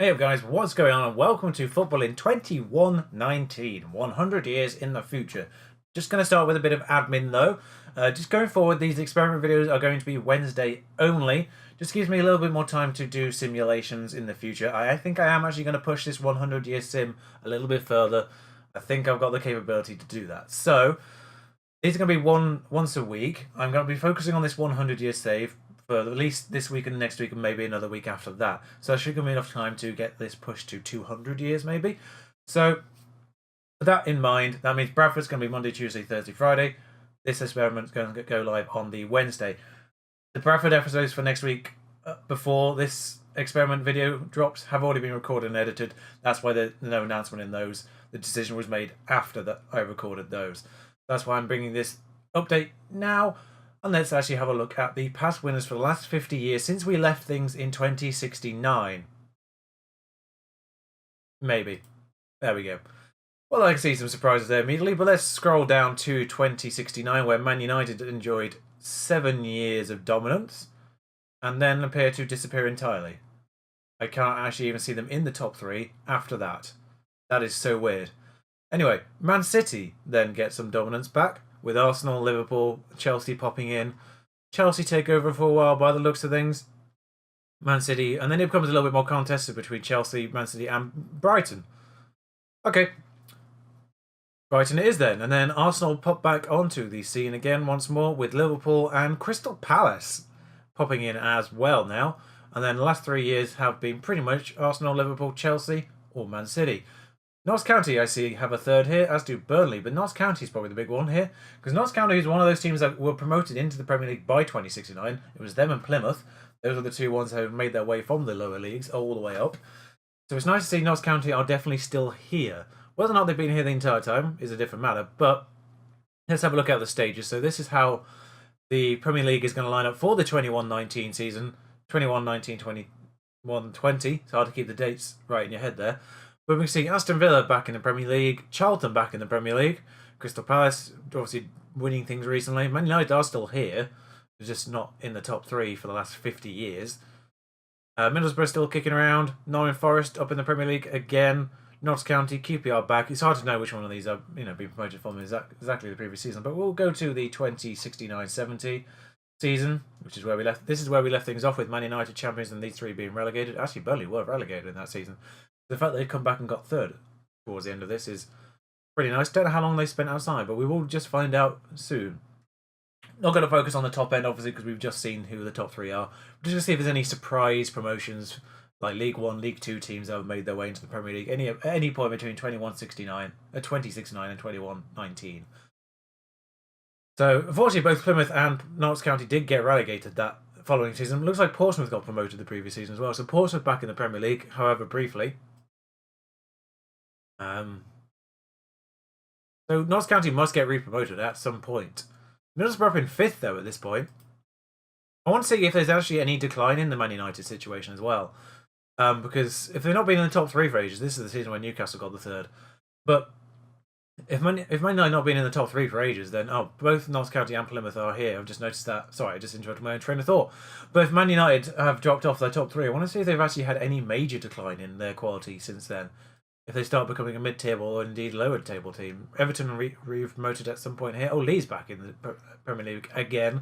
Hey up guys, what's going on and welcome to Football in 2119, 100 years in the future. Just going to start with a bit of admin though. Just going forward, these experiment videos are going to be Wednesday only. Just gives me a little bit more time to do simulations in the future. I think I am actually going to push this 100 year sim a little bit further. I think I've got the capability to do that. So, these are going to be once a week. I'm going to be focusing on this 100 year save for at least this week and next week and maybe another week after that. So that should give me enough time to get this pushed to 200 years maybe. So with that in mind, that means Bradford's going to be Monday, Tuesday, Thursday, Friday. This experiment's going to go live on the Wednesday. The Bradford episodes for next week before this experiment video drops have already been recorded and edited. That's why there's no announcement in those. The decision was made after that I recorded those. That's why I'm bringing this update now. And let's actually have a look at the past winners for the last 50 years since we left things in 2069. Maybe. There we go. Well, I can see some surprises there immediately, but let's scroll down to 2069 where Man United enjoyed 7 years of dominance and then appear to disappear entirely. I can't actually even see them in the top 3 after that. That is so weird. Anyway, Man City then get some dominance back, with Arsenal, Liverpool, Chelsea popping in. Chelsea take over for a while by the looks of things. Man City, and then it becomes a little bit more contested between Chelsea, Man City, and Brighton. Okay. Brighton it is then, and then Arsenal pop back onto the scene again once more with Liverpool and Crystal Palace popping in as well now. And then the last 3 years have been pretty much Arsenal, Liverpool, Chelsea, or Man City. Notts County, I see, have a third here, as do Burnley, but Notts County is probably the big one here, because Notts County is one of those teams that were promoted into the Premier League by 2069. It was them and Plymouth. Those are the two ones that have made their way from the lower leagues all the way up. So it's nice to see Notts County are definitely still here. Whether or not they've been here the entire time is a different matter, but let's have a look at the stages. So this is how the Premier League is going to line up for the 21-19 season, 21-19, 21-20. It's hard to keep the dates right in your head there. But we can see Aston Villa back in the Premier League, Charlton back in the Premier League, Crystal Palace obviously winning things recently. Man United are still here, they're just not in the top 3 for the last 50 years. Middlesbrough still kicking around, Nottingham Forest up in the Premier League again, Notts County, QPR back. It's hard to know which one of these are being promoted from exactly the previous season, but we'll go to the 2069-70 season, which is where we left. This is where we left things off with Man United champions and these 3 being relegated. Actually, Burnley were relegated in that season. The fact that they've come back and got 3rd towards the end of this is pretty nice. Don't know how long they spent outside, but we will just find out soon. Not going to focus on the top end, obviously, because we've just seen who the top 3 are. We're just going to see if there's any surprise promotions, like League 1, League 2 teams that have made their way into the Premier League at any point between 2069 and 21-19. So, unfortunately, both Plymouth and Notts County did get relegated that following season. It looks like Portsmouth got promoted the previous season as well. So Portsmouth back in the Premier League, however briefly. So Notts County must get re-promoted at some point. Middlesbrough up in 5th though at this point. I want to see if there's actually any decline in the Man United situation as well. Because if they've not been in the top 3 for ages, this is the season where Newcastle got the 3rd. But if Man United not been in the top 3 for ages, then both Notts County and Plymouth are here. I've just noticed that. Sorry, I just interrupted my own train of thought. But if Man United have dropped off their top 3, I want to see if they've actually had any major decline in their quality since then. If they start becoming a mid-table or indeed lower table team. Everton re-promoted at some point here. Leeds back in the Premier League again.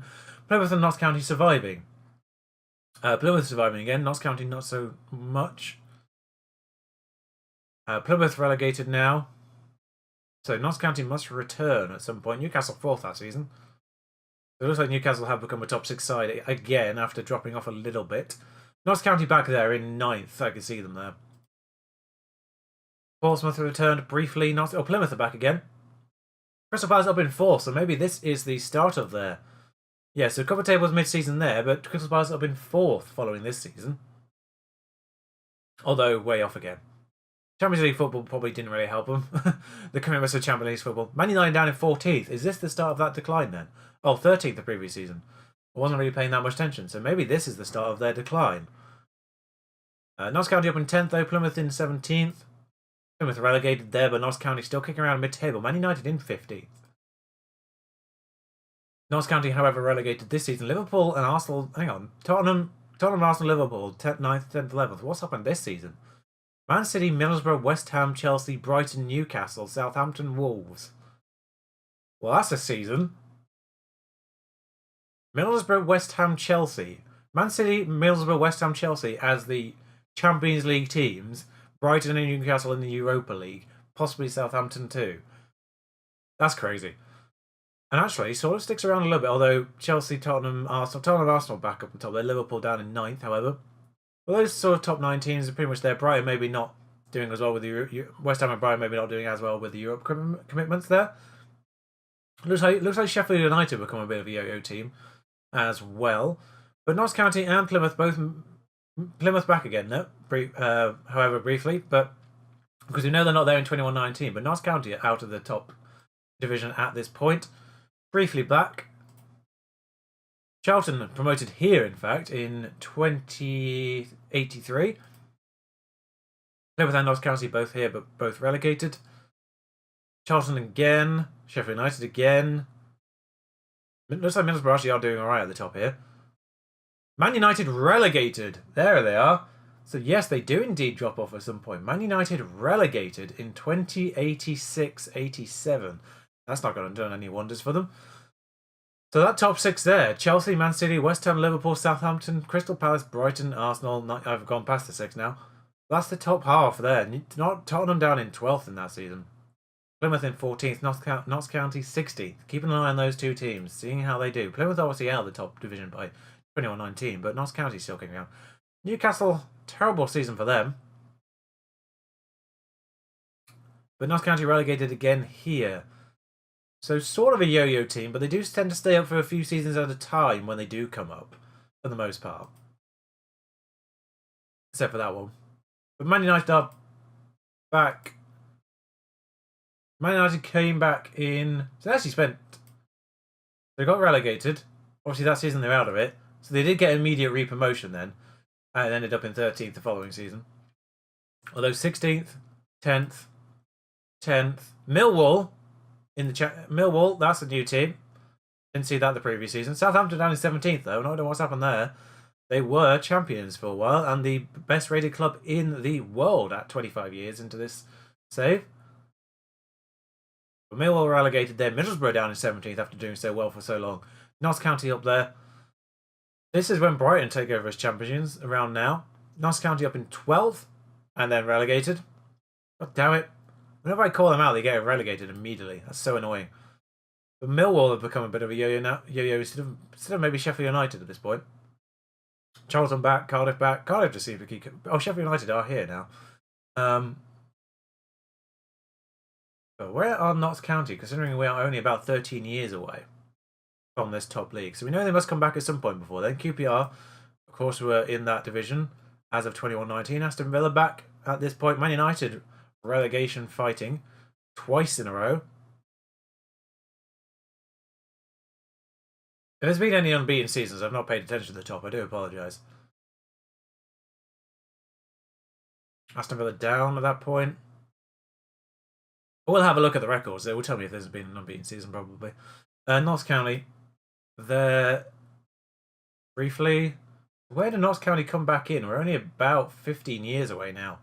Plymouth and Notts County surviving. Plymouth surviving again. Notts County not so much. Plymouth relegated now. So Notts County must return at some point. Newcastle 4th that season. It looks like Newcastle have become a top 6 side again after dropping off a little bit. Notts County back there in 9th. I can see them there. Portsmouth returned briefly. Plymouth are back again. Crystal Palace up in 4th, so maybe this is the start of their... Yeah, so cover tables mid-season there, but Crystal Palace up in 4th following this season. Although, way off again. Champions League football probably didn't really help them. The commitments of Champions League football. Man United down in 14th. Is this the start of that decline then? 13th the previous season. I wasn't really paying that much attention, so maybe this is the start of their decline. Notts County up in 10th though, Plymouth in 17th. Plymouth relegated there, but Notts County still kicking around mid-table. Man United in 15th. Notts County, however, relegated this season. Liverpool and Arsenal... Hang on. Tottenham, Arsenal, Liverpool, 9th, 10th, 11th. What's happened this season? Man City, Middlesbrough, West Ham, Chelsea, Brighton, Newcastle, Southampton, Wolves. Well, that's a season. Middlesbrough, West Ham, Chelsea. Man City, Middlesbrough, West Ham, Chelsea as the Champions League teams. Brighton and Newcastle in the Europa League. Possibly Southampton too. That's crazy. And actually, sort of sticks around a little bit, although Chelsea, Tottenham, Arsenal back up on top. They're Liverpool down in 9th, however. Well, those sort of top 9 teams are pretty much there. Brighton maybe not doing as well with the West Ham and Brighton maybe not doing as well with the Europe commitments there. Looks like Sheffield United become a bit of a yo-yo team as well. But Notts County and Plymouth both Plymouth back again, no? However briefly, but because we know they're not there in 21-19. But Notts County are out of the top division at this point. Briefly back. Charlton promoted here, in fact, in 2083. Plymouth and Notts County both here, but both relegated. Charlton again. Sheffield United again. Looks like Middlesbrough actually are doing alright at the top here. Man United relegated. There they are. So yes, they do indeed drop off at some point. Man United relegated in 2086-87. That's not going to do any wonders for them. So that top 6 there. Chelsea, Man City, West Ham, Liverpool, Southampton, Crystal Palace, Brighton, Arsenal. I've gone past the 6 now. That's the top half there. Not Tottenham down in 12th in that season. Plymouth in 14th, Notts County 16th. Keeping an eye on those two teams, seeing how they do. Plymouth obviously out of the top division by 21-19, but Notts County still kicking out. Newcastle, terrible season for them. But Notts County relegated again here. So sort of a yo-yo team, but they do tend to stay up for a few seasons at a time when they do come up, for the most part. Except for that one. But Man United are back. Man United came back in... So they actually spent... They got relegated. Obviously that season they're out of it. So they did get immediate re-promotion then. And ended up in 13th the following season. Although 16th, 10th, Millwall... In the Millwall, that's a new team. Didn't see that the previous season. Southampton down in 17th, though. I don't know what's happened there. They were champions for a while and the best rated club in the world at 25 years into this save. But Millwall relegated there. Middlesbrough down in 17th after doing so well for so long. Notts County up there. This is when Brighton take over as champions around now. Notts County up in 12th and then relegated. God damn it. Whenever I call them out, they get relegated immediately. That's so annoying. But Millwall have become a bit of a yo-yo now. Yo-yo instead of maybe Sheffield United at this point. Charlton back, Cardiff back. Cardiff just seem to keep... Oh, Sheffield United are here now. But where are Notts County, considering we are only about 13 years away from this top league? So we know they must come back at some point before then. QPR, of course, were in that division as of 21-19. Aston Villa back at this point. Man United... relegation fighting twice in a row. If there's been any unbeaten seasons, I've not paid attention to the top. I do apologise. Aston Villa down at that point. We'll have a look at the records. They will tell me if there's been an unbeaten season, probably. Notts County, they're briefly. Where did Notts County come back in? We're only about 15 years away now.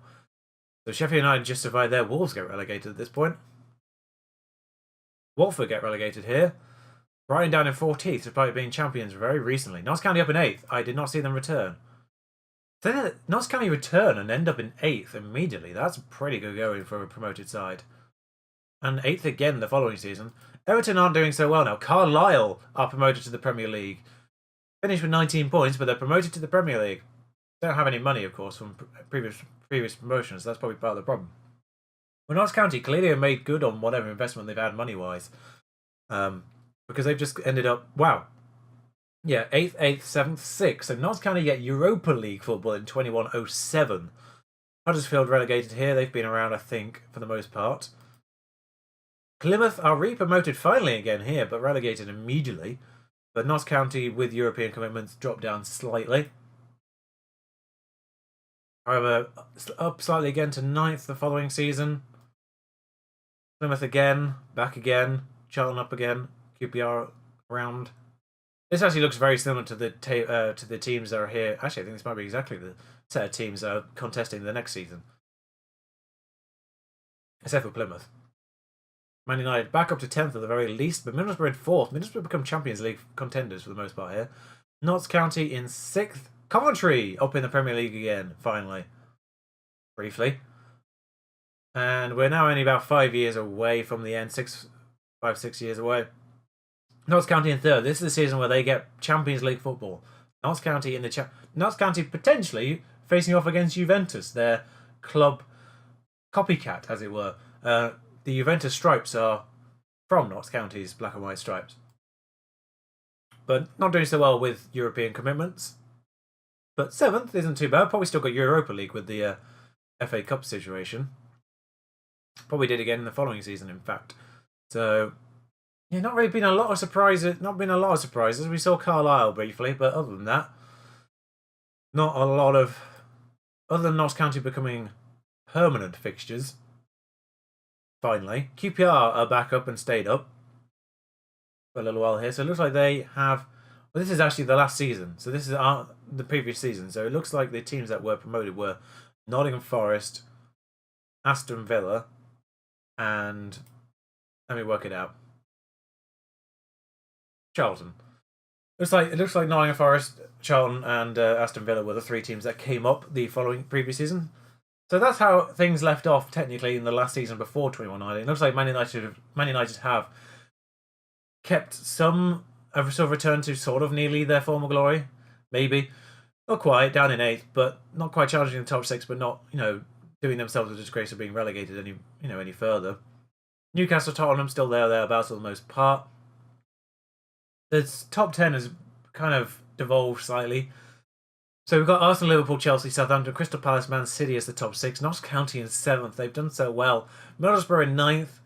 So Sheffield United just survived there. Wolves get relegated at this point. Watford get relegated here. Brighton down in 14th, despite being champions very recently. Notts County up in 8th. I did not see them return. Then Notts County return and end up in 8th immediately. That's pretty good going for a promoted side. And 8th again the following season. Everton aren't doing so well now. Carlisle are promoted to the Premier League. Finished with 19 points, but they're promoted to the Premier League. Don't have any money, of course, from previous promotions. So that's probably part of the problem. Well, Notts County clearly have made good on whatever investment they've had money-wise. Because they've just ended up... Wow. Yeah, 8th, 7th, 6th. So Notts County get Europa League football in 21-07. Huddersfield relegated here. They've been around, I think, for the most part. Plymouth are re-promoted finally again here, but relegated immediately. But Notts County, with European commitments, dropped down slightly. However, up slightly again to 9th the following season. Plymouth again, back again, Charlton up again, QPR around. This actually looks very similar to the teams that are here. Actually, I think this might be exactly the set of teams that are contesting the next season. except for Plymouth. Man United back up to 10th at the very least, but Middlesbrough in 4th. Middlesbrough become Champions League contenders for the most part here. Notts County in 6th. Coventry up in the Premier League again, finally. Briefly. And we're now only about 5 years away from the end. 6 years away. Notts County in 3rd. This is the season where they get Champions League football. Notts County in the Notts County potentially facing off against Juventus, their club copycat, as it were. The Juventus stripes are from Notts County's black and white stripes. But not doing so well with European commitments. But 7th isn't too bad. Probably still got Europa League with the FA Cup situation. Probably did again in the following season, in fact. So, yeah, not really been a lot of surprises. Not been a lot of surprises. We saw Carlisle briefly, but other than that, not a lot of... Other than Notts County becoming permanent fixtures, finally. QPR are back up and stayed up for a little while here. So it looks like they have... Well, this is actually the last season. So this is the previous season. So it looks like the teams that were promoted were Nottingham Forest, Aston Villa, and... Let me work it out. Charlton. It looks like Nottingham Forest, Charlton, and Aston Villa were the 3 teams that came up the previous season. So that's how things left off technically in the last season before 21-19. It looks like Man United have kept some sort of return to sort of nearly their former glory, maybe not quite down in 8th, but not quite challenging the top 6, but not doing themselves a disgrace of being relegated any further. Newcastle, Tottenham still thereabouts for the most part. The top 10 has kind of devolved slightly. So we've got Arsenal, Liverpool, Chelsea, Southampton, Crystal Palace, Man City as the top 6. Notts County in 7th. They've done so well. Middlesbrough in 9th.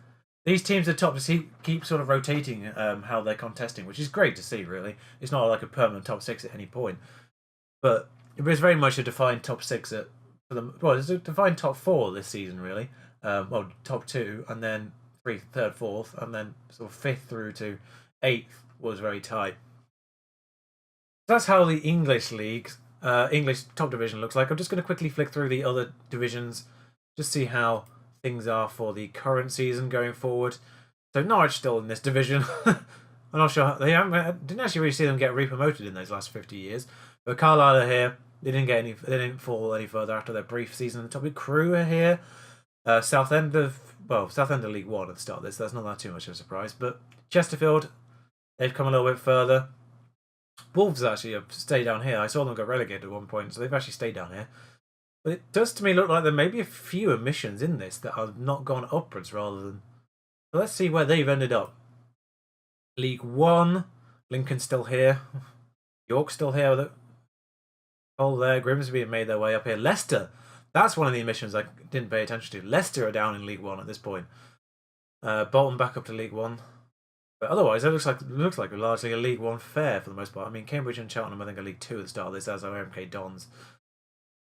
These teams at the top just keep sort of rotating how they're contesting, which is great to see, really. It's not like a permanent top 6 at any point. But it was very much a defined top 6 it's a defined top 4 this season, really. Top 2, and then 3rd, 4th, and then sort of 5th through to 8th was very tight. That's how the English leagues, English top division looks like. I'm just going to quickly flick through the other divisions, just see how things are for the current season going forward. So Norwich still in this division. I'm not sure. I didn't actually really see them get re-promoted in those last 50 years. But Carlisle are here. They didn't fall any further after their brief season. The top of Crew are here. Southend are League 1 at the start of this. That's not that too much of a surprise. But Chesterfield, they've come a little bit further. Wolves actually have stayed down here. I saw them get relegated at one point, so they've actually stayed down here. But it does to me look like there may be a few omissions in this that have not gone upwards rather than... So let's see where they've ended up. League 1, Lincoln's still here. York's still here with it. Hull there. Grimsby have made their way up here. Leicester, that's one of the omissions I didn't pay attention to. Leicester are down in League 1 at this point. Bolton back up to League 1. But otherwise, it looks like largely a League 1 fair for the most part. I mean, Cambridge and Cheltenham, I think, are League 2 at the start of this, as are MK Dons.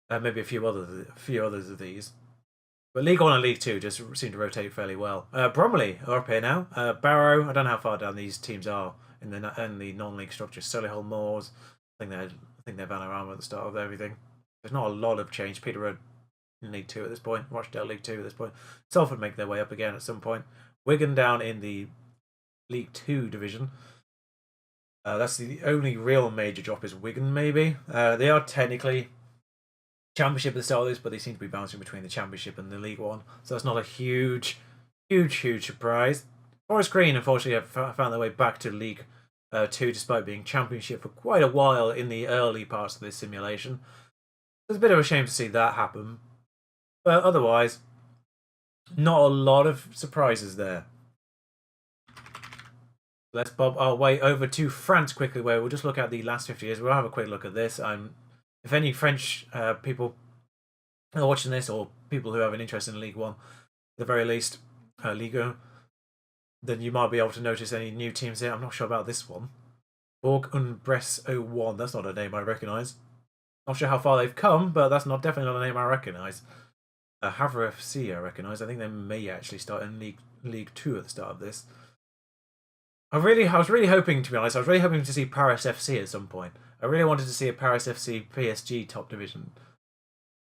Maybe a few others of these. But League 1 and League 2 just seem to rotate fairly well. Bromley are up here now. Barrow, I don't know how far down these teams are in the non-league structure. Solihull Moors, I think they're Vanarama at the start of everything. There's not a lot of change. Peterborough in League 2 at this point. Rochdale League 2 at this point. Salford make their way up again at some point. Wigan down in the League 2 division. That's the only real major drop is Wigan, maybe. They are technically Championship at the start of this, but they seem to be bouncing between the Championship and the League 1. So that's not a huge surprise. Forest Green, unfortunately, have found their way back to League 2 despite being Championship for quite a while in the early parts of this simulation. It's a bit of a shame to see that happen. But otherwise, not a lot of surprises there. Let's bob our way over to France quickly, where we'll just look at the last 50 years. We'll have a quick look at this. If any French people are watching this, or people who have an interest in League 1, at the very least, Ligue 1, then you might be able to notice any new teams here. I'm not sure about this one. Bourg-en-Bresse 01. That's not a name I recognise. Not sure how far they've come, but that's definitely not a name I recognise. Havre FC I recognise. I think they may actually start in League 2 at the start of this. I was really hoping, to be honest, to see Paris FC at some point. I really wanted to see a Paris FC PSG top division,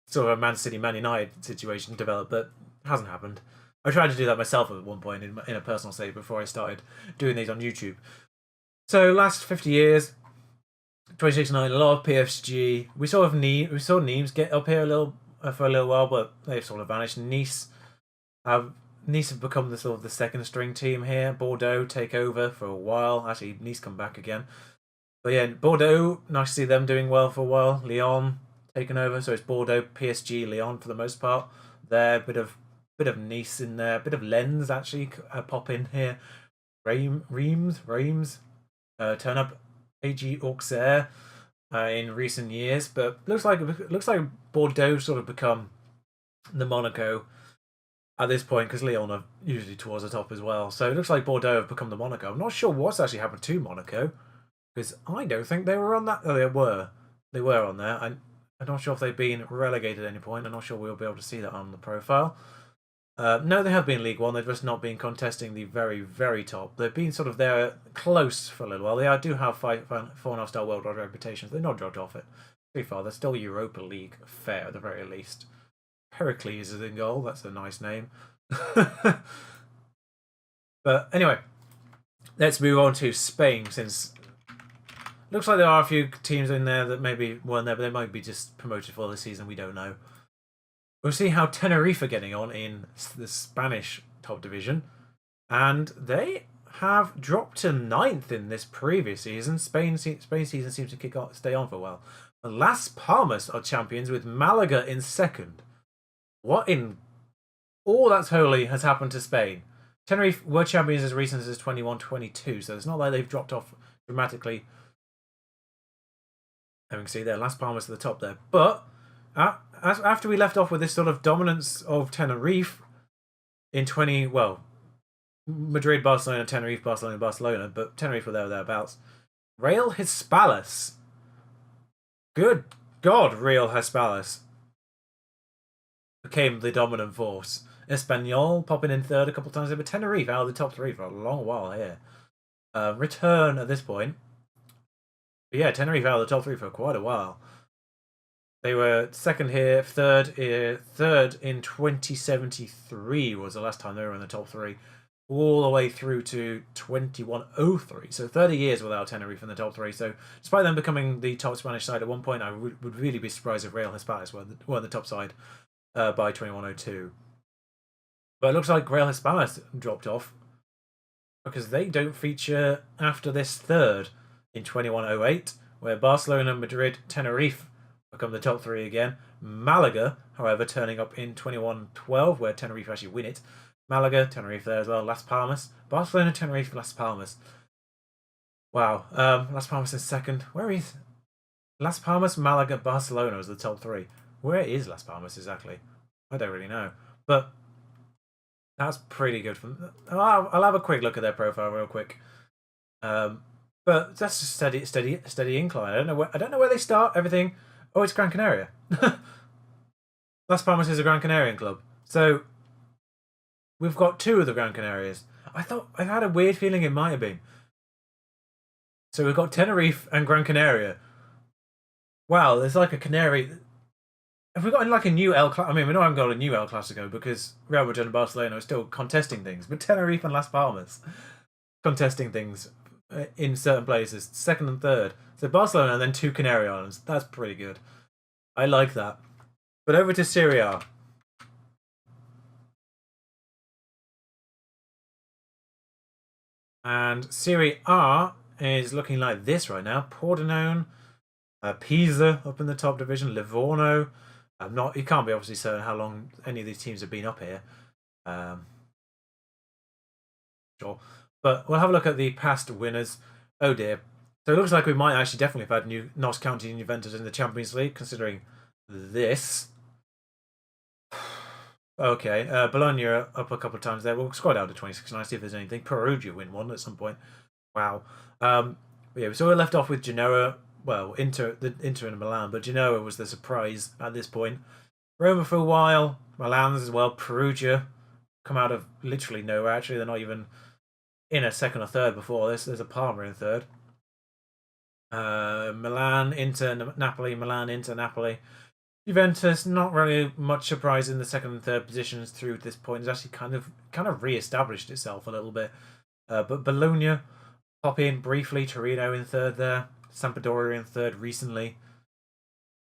sort of a Man City Man United situation develop, but it hasn't happened. I tried to do that myself at one point in a personal save before I started doing these on YouTube. So last 50 years, 2069, a lot of PSG. We saw Nimes get up here a little for a little while, but they've sort of vanished. Nice have become the sort of the second string team here. Bordeaux take over for a while. Actually, Nice come back again. But yeah, Bordeaux, nice to see them doing well for a while. Lyon taken over, so it's Bordeaux, PSG, Lyon for the most part. There, bit of Nice in there, bit of Lens actually pop in here. Reims, turn up AG Auxerre in recent years, but looks like Bordeaux sort of become the Monaco at this point because Lyon are usually towards the top as well. So it looks like Bordeaux have become the Monaco. I'm not sure what's actually happened to Monaco because I don't think they were on that. Oh, they were on there. I'm not sure if they've been relegated at any point. I'm not sure we'll be able to see that on the profile. No, they have been League One. They've just not been contesting the very, very top. They've been sort of there close for a little while. They do have 4.5-star worldwide reputations. They've not dropped off it too far. They're still Europa League fair at the very least. Pericles is in goal. That's a nice name. But anyway, let's move on to Spain, since looks like there are a few teams in there that maybe weren't there, but they might be just promoted for the season. We don't know. We'll see how Tenerife are getting on in the Spanish top division, and they have dropped to 9th in this previous season. Spain season seems to stay on for a while. Las Palmas are champions with Malaga in 2nd. What in all that's holy has happened to Spain? Tenerife were champions as recent as 21-22, so it's not like they've dropped off dramatically. Having seen there, Las Palmas to the top there, but after we left off with this sort of dominance of Tenerife in Madrid, Barcelona, Tenerife, Barcelona, but Tenerife were there or thereabouts. Real Hispalis. Good God, Real Hispalis became the dominant force. Espanyol popping in 3rd a couple of times, but Tenerife out of the top 3 for a long while here. Return at this point. But yeah, Tenerife out of the top 3 for quite a while. They were 2nd here, 3rd in 2073 was the last time they were in the top 3, all the way through to 2103. So 30 years without Tenerife in the top 3. So despite them becoming the top Spanish side at one point, I would really be surprised if Real Hispalis were the top side by 2102. But it looks like Real Hispalis dropped off because they don't feature after this 3rd in 2108, where Barcelona, Madrid, Tenerife become the top 3 again. Malaga, however, turning up in 2112, where Tenerife actually win it. Malaga, Tenerife there as well. Las Palmas, Barcelona, Tenerife, Las Palmas. Wow. Las Palmas in 2nd. Where is Las Palmas, Malaga, Barcelona as the top 3? Where is Las Palmas exactly? I don't really know. But that's pretty good. I'll have a quick look at their profile real quick. But that's a steady incline. I don't know where they start everything. Oh, it's Gran Canaria. Las Palmas is a Gran Canarian club. So we've got 2 of the Gran Canarias. I had a weird feeling it might have been. So we've got Tenerife and Gran Canaria. Wow, there's like a Canary. Have we got like a new El Clasico? I mean, we haven't got a new El Clasico because Real Madrid and Barcelona are still contesting things. But Tenerife and Las Palmas contesting things in certain places. 2nd and 3rd. So Barcelona and then 2 Canary Islands. That's pretty good. I like that. But over to Serie A. And Serie A is looking like this right now. Pordenone, Pisa up in the top division. Livorno. You can't be obviously certain how long any of these teams have been up here. Sure. But we'll have a look at the past winners. Oh dear. So it looks like we might actually definitely have had Notts County and Juventus in the Champions League, considering this. Okay, Bologna are up a couple of times there. We'll scroll down to 26 and see if there's anything. Perugia win one at some point. Wow. Yeah, so we left off with Genoa. Well, Inter and Milan, but Genoa was the surprise at this point. Roma for a while. Milan as well. Perugia come out of literally nowhere. Actually, they're not even in a 2nd or 3rd before this. There's a Parma in 3rd. Milan, Inter, Napoli, Milan, Inter, Napoli. Juventus, not really much surprise in the second and third positions through this point. It's actually kind of re-established itself a little bit. But Bologna pop in briefly. Torino in third there. Sampdoria in third recently.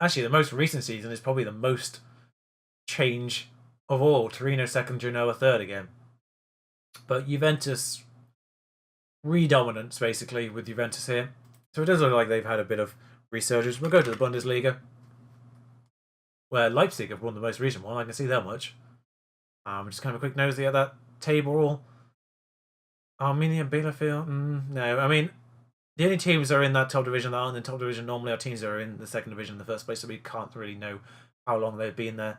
Actually, the most recent season is probably the most change of all. Torino second, Genoa third again. But Juventus redominance basically with Juventus here. So it does look like they've had a bit of resurgence. We'll go to the Bundesliga, where Leipzig have won the most recent one. I can see that much. Just kind of a quick nosy at that table. Arminia, Bielefeld. No, I mean, the only teams that are in that top division that aren't in the top division normally are teams that are in the second division in the first place, so we can't really know how long they've been there.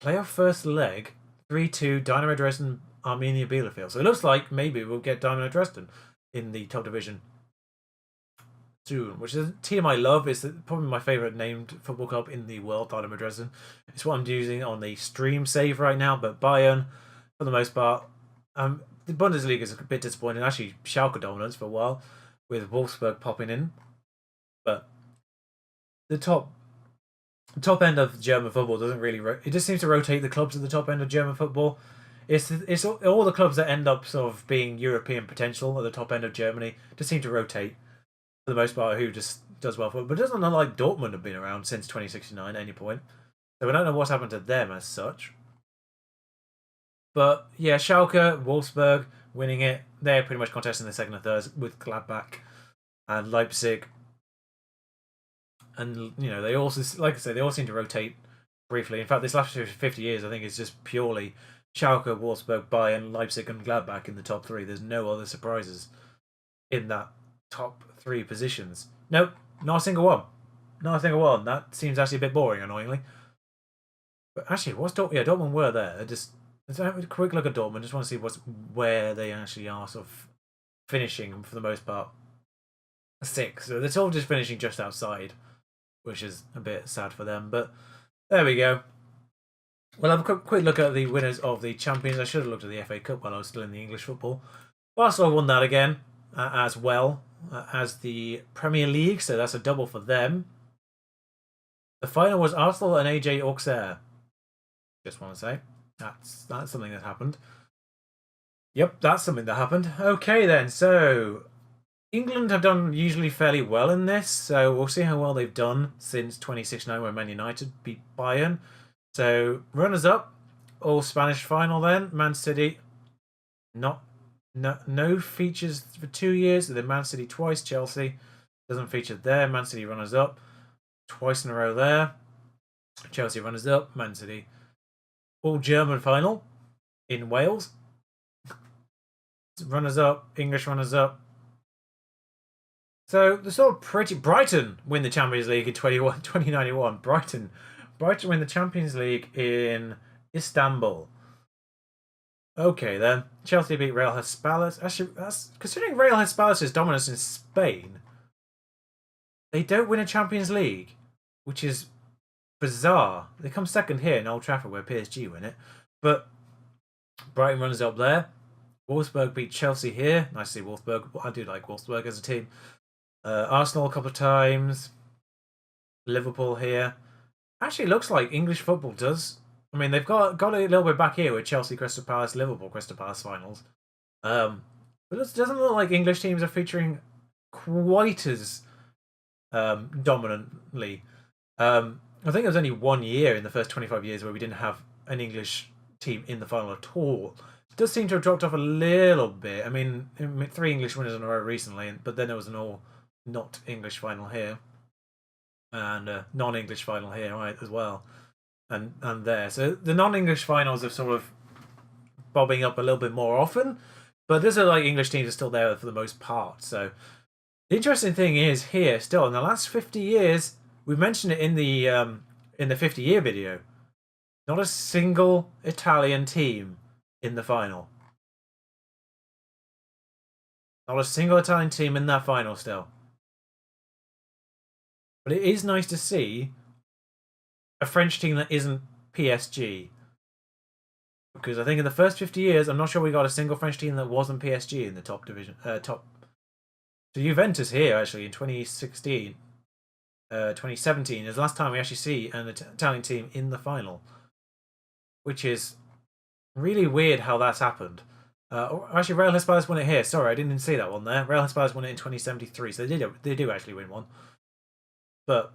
Playoff first leg, 3-2, Dynamo Dresden, Arminia, Bielefeld. So it looks like maybe we'll get Dynamo Dresden in the top division soon, which is a team I love. It's probably my favourite named football club in the world, Dynamo Dresden. It's what I'm using on the stream save right now, but Bayern, for the most part, the Bundesliga is a bit disappointing. Actually, Schalke dominance for a while, with Wolfsburg popping in. But the top end of German football doesn't really... It just seems to rotate the clubs at the top end of German football. It's all the clubs that end up sort of being European potential at the top end of Germany just seem to rotate for the most part, who just does well for it. But it doesn't look like Dortmund have been around since 2069 at any point. So we don't know what's happened to them as such. But yeah, Schalke, Wolfsburg winning it. They're pretty much contesting the second and third with Gladbach and Leipzig. And, you know, they also, like I say, they all seem to rotate briefly. In fact, this last 50 years, I think, is just purely Schalke, Wolfsburg, Bayern, Leipzig, and Gladbach in the top three. There's no other surprises in that top three positions. Nope, not a single one. Not a single one. That seems actually a bit boring, annoyingly. But actually, what's Dortmund? Yeah, Dortmund were there. Let's have a quick look at Dortmund. Just want to see where they actually are sort of finishing for the most part. 6. So they're sort of just finishing just outside, which is a bit sad for them. But there we go. We'll have a quick look at the winners of the Champions. I should have looked at the FA Cup while I was still in the English football. Arsenal won that again, as well as the Premier League, so that's a double for them. The final was Arsenal and AJ Auxerre. Just want to say, that's something that happened. Yep, that's something that happened. Okay then, so England have done usually fairly well in this, so we'll see how well they've done since 2069 when Man United beat Bayern. So runners-up, all Spanish final then. Man City, no features for 2 years. Then Man City twice. Chelsea doesn't feature there. Man City runners-up twice in a row there. Chelsea runners-up. Man City all German final in Wales. Runners-up, English runners-up. So the sort of pretty... Brighton win the Champions League in 2091. Brighton win the Champions League in Istanbul. Okay then. Chelsea beat Real Espadas. Actually, considering Real Espadas' dominance in Spain, they don't win a Champions League, which is bizarre. They come second here in Old Trafford where PSG win it. But Brighton runs up there. Wolfsburg beat Chelsea here. Nice to see Wolfsburg. I do like Wolfsburg as a team. Arsenal a couple of times. Liverpool here. Actually, looks like English football does. I mean, they've got a little bit back here with Chelsea, Crystal Palace, Liverpool, Crystal Palace finals. But it doesn't look like English teams are featuring quite as dominantly. I think there was only 1 year in the first 25 years where we didn't have an English team in the final at all. It does seem to have dropped off a little bit. I mean 3 English winners in a row recently, but then there was an all not English final here. And a non-English final here, right, as well. And there. So the non-English finals are sort of bobbing up a little bit more often. But this is like English teams are still there for the most part. So the interesting thing is here, still, in the last 50 years, we mentioned it in the 50-year video. Not a single Italian team in the final. Not a single Italian team in that final still. But it is nice to see a French team that isn't PSG. Because I think in the first 50 years, I'm not sure we got a single French team that wasn't PSG in the top division. So Juventus here, actually, in 2016. 2017 is the last time we actually see an Italian team in the final, which is really weird how that's happened. Actually, Real Espadas won it here. Sorry, I didn't see that one there. Real Espadas won it in 2073, so they do actually win one. But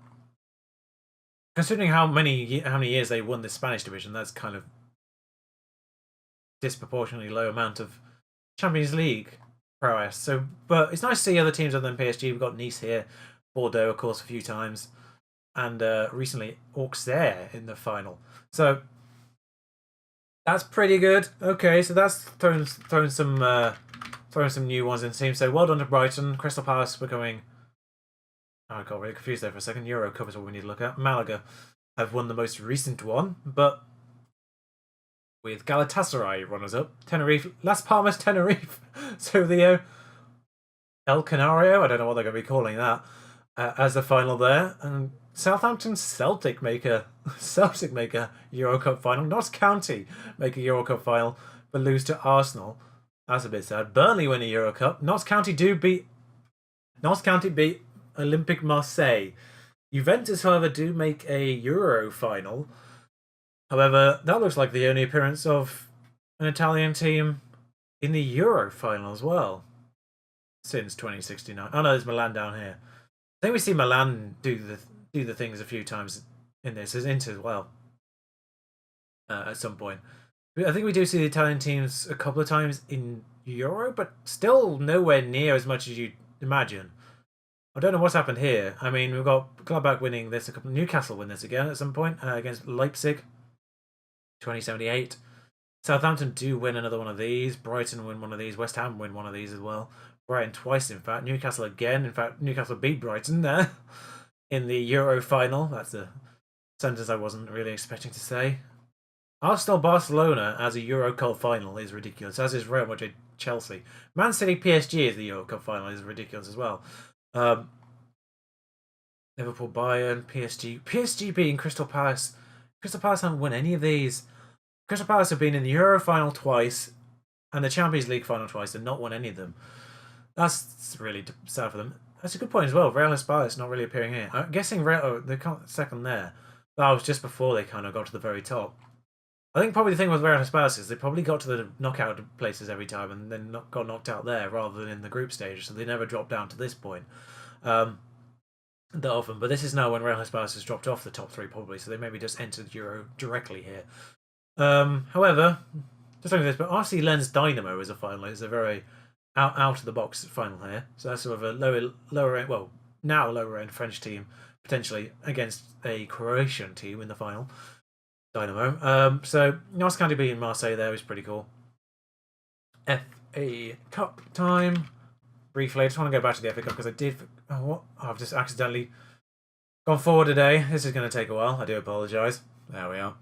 considering how many years they won the Spanish division, that's kind of disproportionately low amount of Champions League prowess. So, but it's nice to see other teams other than PSG. We've got Nice here, Bordeaux, of course, a few times, and recently Auxerre in the final. So that's pretty good. Okay, so that's throwing some new ones in the team. So well done to Brighton. Crystal Palace becoming. Oh, I got really confused there for a second. Euro Cup is what we need to look at. Malaga have won the most recent one, but with Galatasaray runners up, Tenerife, Las Palmas, Tenerife. So the El Canario, I don't know what they're going to be calling that, as the final there, and Southampton Celtic make a Euro Cup final. Notts County make a Euro Cup final, but lose to Arsenal. That's a bit sad. Burnley win a Euro Cup. Notts County beat Olympique Marseille. Juventus, however, do make a Euro final. However, that looks like the only appearance of an Italian team in the Euro final as well since 2069. Oh no, there's Milan down here. I think we see Milan do the things a few times in this, as Inter as well. At some point, I think we do see the Italian teams a couple of times in Euro, but still nowhere near as much as you'd imagine. I don't know what's happened here. I mean, we've got Gladbach winning this, Newcastle win this again at some point against Leipzig, 2078. Southampton do win another one of these. Brighton win one of these. West Ham win one of these as well. Brighton twice, in fact. Newcastle again. In fact, Newcastle beat Brighton there in the Euro final. That's a sentence I wasn't really expecting to say. Arsenal Barcelona as a Euro Cup final is ridiculous, as is Real Madrid Chelsea. Man City PSG as the Euro Cup final is ridiculous as well. Liverpool Bayern, PSG beating Crystal Palace. Crystal Palace haven't won any of these. Crystal Palace have been in the Euro final twice and the Champions League final twice and not won any of them. That's really sad for them. That's a good point as well. Real Espadas not really appearing here. I'm guessing they can't second there. That was just before they kind of got to the very top. I think probably the thing with Real Espadas is they probably got to the knockout places every time and then got knocked out there rather than in the group stage, so they never dropped down to this point that often. But this is now when Real Espadas has dropped off the top three probably, so they maybe just entered Euro directly here. However, just looking at this, but RC Lens Dynamo is a final. It's a very out of the box final here, so that's sort of a lower end, well now lower end French team potentially against a Croatian team in the final. Dynamo. So Notts County beating Marseille there is pretty cool. FA Cup time. Briefly, I just want to go back to the FA Cup because I did. Oh, what? Oh, I've just accidentally gone forward today. This is going to take a while. I do apologise. There we are.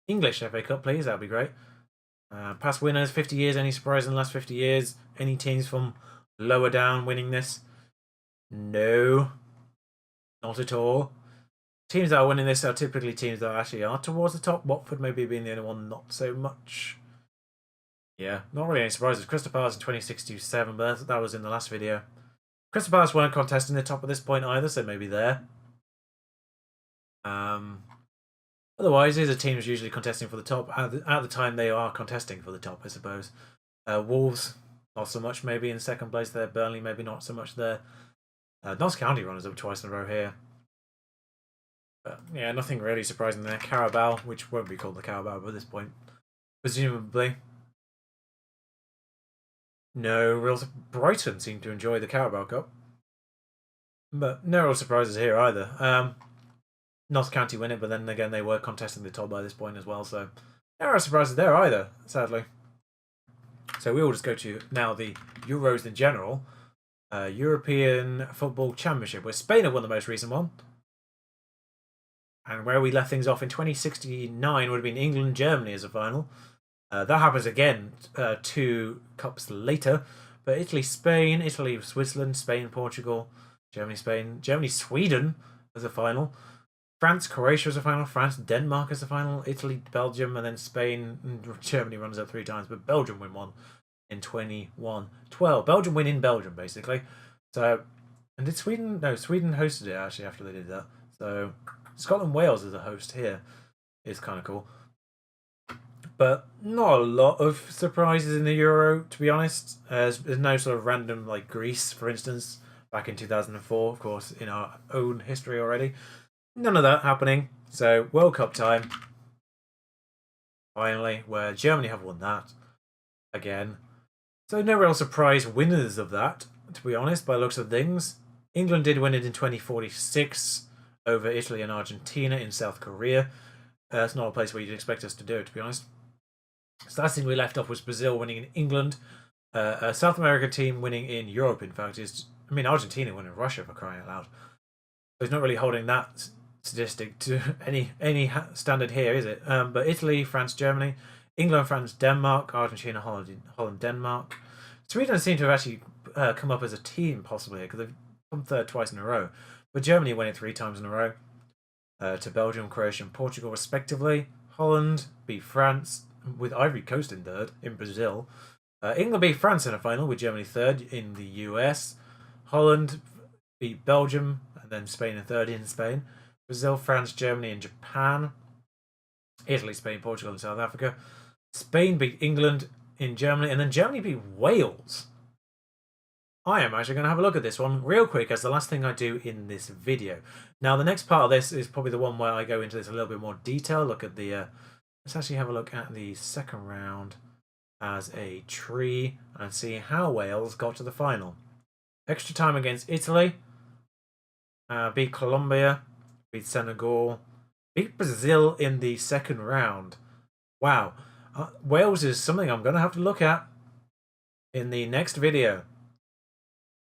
English FA Cup, please. That'd be great. Past winners, 50 years. Any surprise in the last 50 years? Any teams from lower down winning this? No. Not at all. Teams that are winning this are typically teams that actually are towards the top. Watford maybe being the only one not so much. Yeah, not really any surprises. Crystal Palace in 2067, but that was in the last video. Crystal Palace weren't contesting the top at this point either, so maybe there. Otherwise, these are teams usually contesting for the top. At the time they are contesting for the top, I suppose. Wolves, not so much maybe in second place there. Burnley, maybe not so much there. Notts County runners up twice in a row here. But yeah, nothing really surprising there. Carabao, which won't be called the Carabao at this point. Presumably. No real. Brighton seem to enjoy the Carabao Cup. But no real surprises here either. Notts County win it, but then again they were contesting the top by this point as well, so no real surprises there either, sadly. So we will just go to now the Euros in general. European Football Championship, where Spain have won the most recent one. And where we left things off in 2069 would have been England, Germany as a final. That happens again 2 cups later. But Italy, Spain, Italy, Switzerland, Spain, Portugal, Germany, Spain, Germany, Sweden as a final. France, Croatia as a final. France, Denmark as a final. Italy, Belgium, and then Spain and Germany runs up 3 times. But Belgium win one in 21-12. Belgium win in Belgium, basically. So, and did Sweden? No, Sweden hosted it actually after they did that. So Scotland Wales as a host here is kind of cool. But not a lot of surprises in the Euro, to be honest. There's no sort of random like Greece, for instance, back in 2004, of course, in our own history already. None of that happening. So World Cup time, finally, where Germany have won that again. So no real surprise winners of that, to be honest, by the looks of things. England did win it in 2046 over Italy and Argentina in South Korea. It's not a place where you'd expect us to do it, to be honest. So last thing we left off was Brazil winning in England. A South America team winning in Europe, in fact, Argentina winning Russia, for crying out loud. So it's not really holding that statistic to any standard here, is it? But Italy, France, Germany, England, France, Denmark, Argentina, Holland, Denmark. Sweden seem to have actually come up as a team, possibly, because they've come third twice in a row. But Germany won it 3 times in a row. To Belgium, Croatia, and Portugal, respectively. Holland beat France, with Ivory Coast in third, in Brazil. England beat France in a final, with Germany third in the US. Holland beat Belgium, and then Spain in third in Spain. Brazil, France, Germany, and Japan. Italy, Spain, Portugal, and South Africa. Spain beat England in Germany, and then Germany beat Wales. I am actually going to have a look at this one real quick as the last thing I do in this video. Now, the next part of this is probably the one where I go into this a little bit more detail. Look at the... let's actually have a look at the second round as a tree and see how Wales got to the final. Extra time against Italy. Beat Colombia. Beat Senegal. Beat Brazil in the second round. Wow. Wales is something I'm going to have to look at in the next video.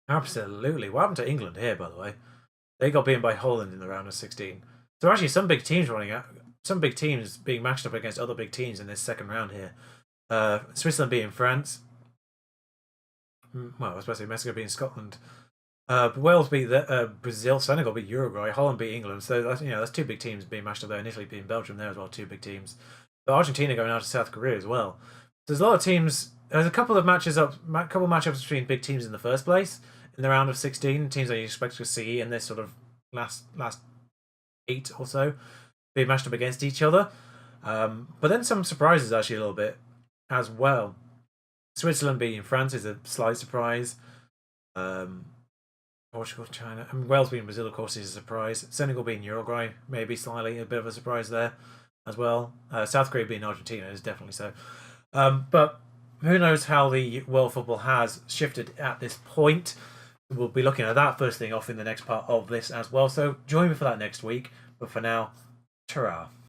Absolutely. What happened to England here, by the way? They got beaten by Holland in the round of 16. So actually, some big teams being matched up against other big teams in this second round here. Switzerland beating France. Well, I was supposed to say Mexico beating Scotland. Wales beat Brazil. Senegal beat Uruguay. Holland beat England. So that's 2 big teams being matched up there. And Italy beating Belgium there as well. 2 big teams. But Argentina going out to South Korea as well. So there's a lot of teams. There's a couple of matchups between big teams in the first place in the round of 16. Teams that you expect to see in this sort of last 8 or so being matched up against each other. But then some surprises actually a little bit as well. Switzerland beating France is a slight surprise. Portugal, China, and Wales beating Brazil, of course, is a surprise. Senegal beating Uruguay, maybe slightly a bit of a surprise there as well. South Korea beating Argentina is definitely so. But who knows how the world football has shifted at this point. We'll be looking at that first thing off in the next part of this as well. So join me for that next week. But for now, ta-ra.